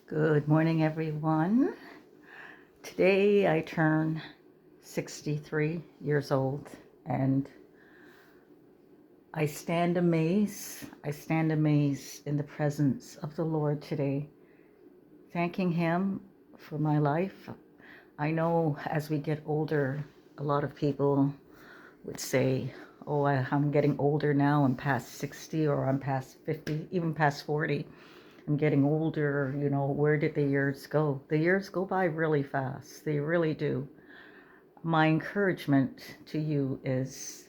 Good morning, everyone. Today I turn 63 years old, and I stand amazed. I stand amazed in the presence of the Lord today, thanking Him for my life. I know as we get older, a lot of people would say, "Oh, I'm getting older now. I'm past 60, or I'm past 50, even past 40. I'm getting older. Where did the years go?" The years go by really fast. They really do. My encouragement to you is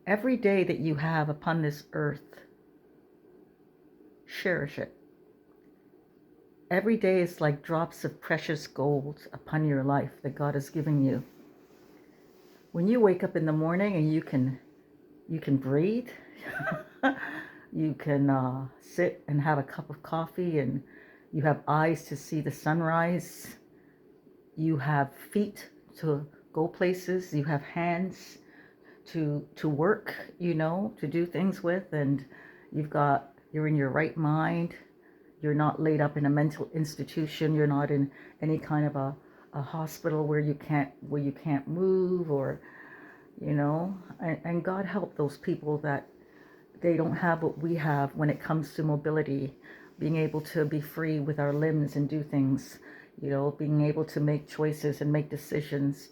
every day that you have upon this earth, cherish it. Every day is like drops of precious gold upon your life that God has given you. When you wake up in the morning and you can breathe, you can sit and have a cup of coffee, and you have eyes to see the sunrise, you have feet to go places, you have hands to work, to do things with, and you're in your right mind. You're not laid up in a mental institution. You're not in any kind of a hospital where you can't move, or and God help those people that they don't have what we have when it comes to mobility, being able to be free with our limbs and do things, being able to make choices and make decisions.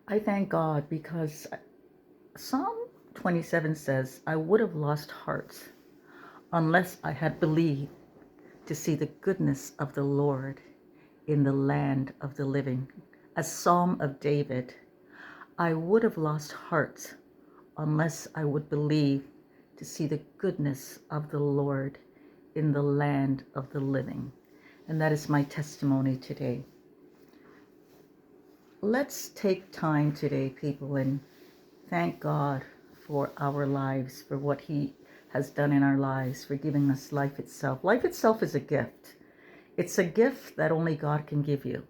I thank God because Psalm 27 says, "I would have lost heart unless I had believed to see the goodness of the Lord in the land of the living." A psalm of David. I would have lost heart unless I would believe to see the goodness of the Lord in the land of the living. And that is my testimony today. Let's take time today, people, and thank God for our lives, for what He has done in our lives, for giving us life itself. Life itself is a gift. It's a gift that only God can give you.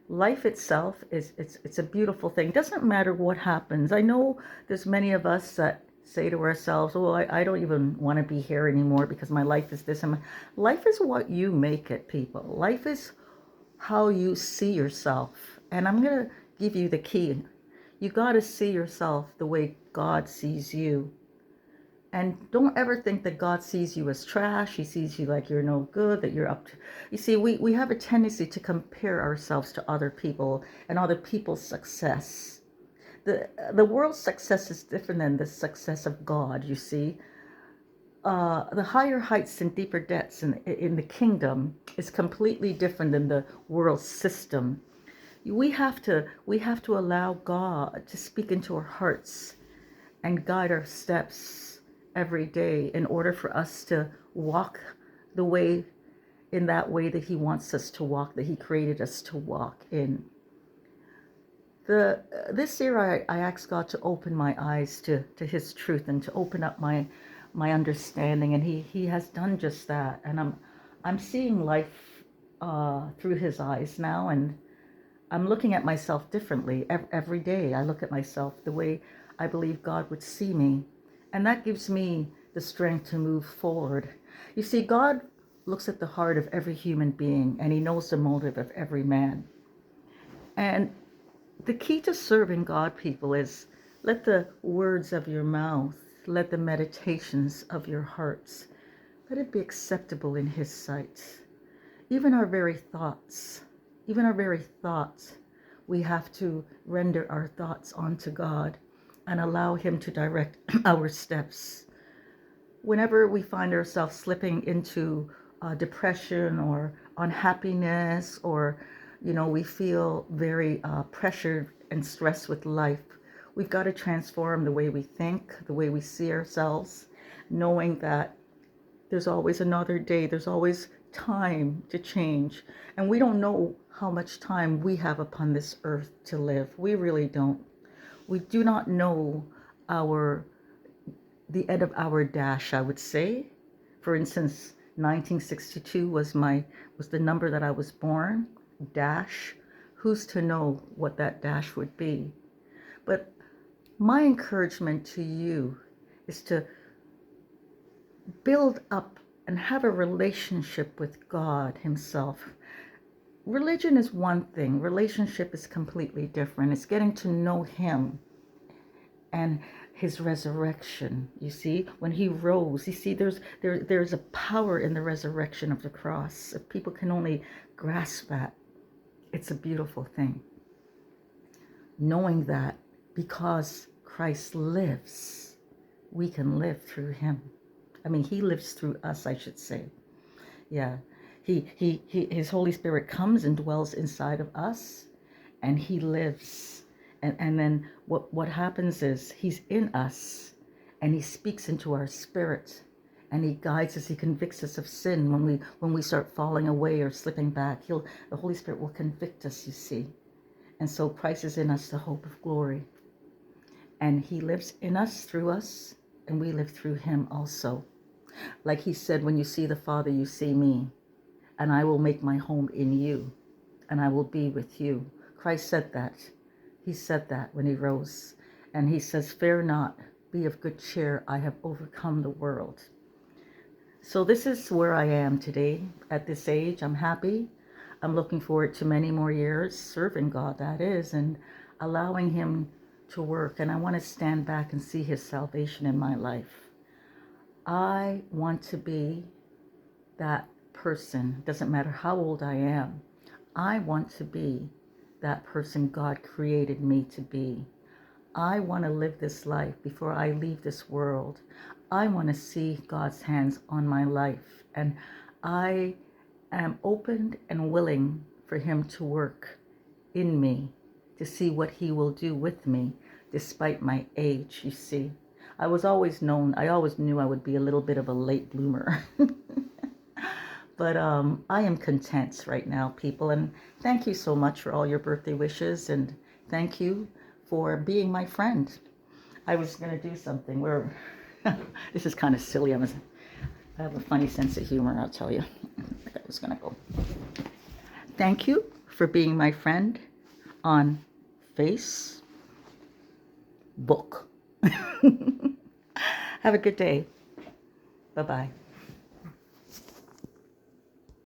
Life itself it's a beautiful thing. Doesn't matter what happens. I know there's many of us that say to ourselves, "Oh, I don't even want to be here anymore because my life is this." And life is what you make it, people. Life is how you see yourself. And I'm going to give you the key. You got to see yourself the way God sees you. And don't ever think that God sees you as trash. He sees you like you're no good, that you're up to... You see, we have a tendency to compare ourselves to other people and other people's success. The world's success is different than the success of God, you see. The higher heights and deeper depths in the kingdom is completely different than the world system. We have to allow God to speak into our hearts and guide our steps every day in order for us to walk the way, in that way that He wants us to walk, that He created us to walk in. This year I asked God to open my eyes to His truth and to open up my understanding, and He has done just that. And I'm seeing life through His eyes now, and I'm looking at myself differently every day. I look at myself the way I believe God would see me. And that gives me the strength to move forward. You see, God looks at the heart of every human being, and He knows the motive of every man. And the key to serving God, people, is let the words of your mouth, let the meditations of your hearts, let it be acceptable in His sight. Even our very thoughts, we have to render our thoughts onto God and allow Him to direct our steps. Whenever we find ourselves slipping into depression or unhappiness, or we feel very pressured and stressed with life, we've got to transform the way we think, the way we see ourselves, knowing that there's always another day, there's always time to change. And we don't know how much time we have upon this earth to live. We really don't. We do not know the end of our dash, I would say. For instance, 1962 was the number that I was born. Dash. Who's to know what that dash would be? But my encouragement to you is to build up and have a relationship with God himself. Religion is one thing. Relationship is completely different. It's getting to know him and his resurrection. You see, when he rose, you see, there's a power in the resurrection of the cross. If people can only grasp that, it's a beautiful thing. Knowing that because Christ lives, we can live through him. I mean, he lives through us, I should say. Yeah. His Holy Spirit comes and dwells inside of us, and he lives. And then what happens is he's in us, and he speaks into our spirit, and he guides us. He convicts us of sin when we start falling away or slipping back. The Holy Spirit will convict us, you see. And so Christ is in us, the hope of glory. And he lives in us, through us, and we live through him also. Like he said, when you see the Father, you see me, and I will make my home in you, and I will be with you. Christ said that. He said that when he rose. And he says, fear not, be of good cheer, I have overcome the world. So this is where I am today. At this age, I'm happy. I'm looking forward to many more years serving God, that is, and allowing him to work. And I want to stand back and see his salvation in my life. I want to be that person. Doesn't matter how old I am. I want to be that person God created me to be. I want to live this life before I leave this world. I want to see God's hands on my life, and I am open and willing for him to work in me, to see what he will do with me despite my age. You see, I always knew I would be a little bit of a late bloomer. But I am content right now, people, and thank you so much for all your birthday wishes, and thank you for being my friend. I was going to do something where this is kind of silly. I have a funny sense of humor, I'll tell you. I was going to go. Thank you for being my friend on Facebook. Have a good day. Bye-bye.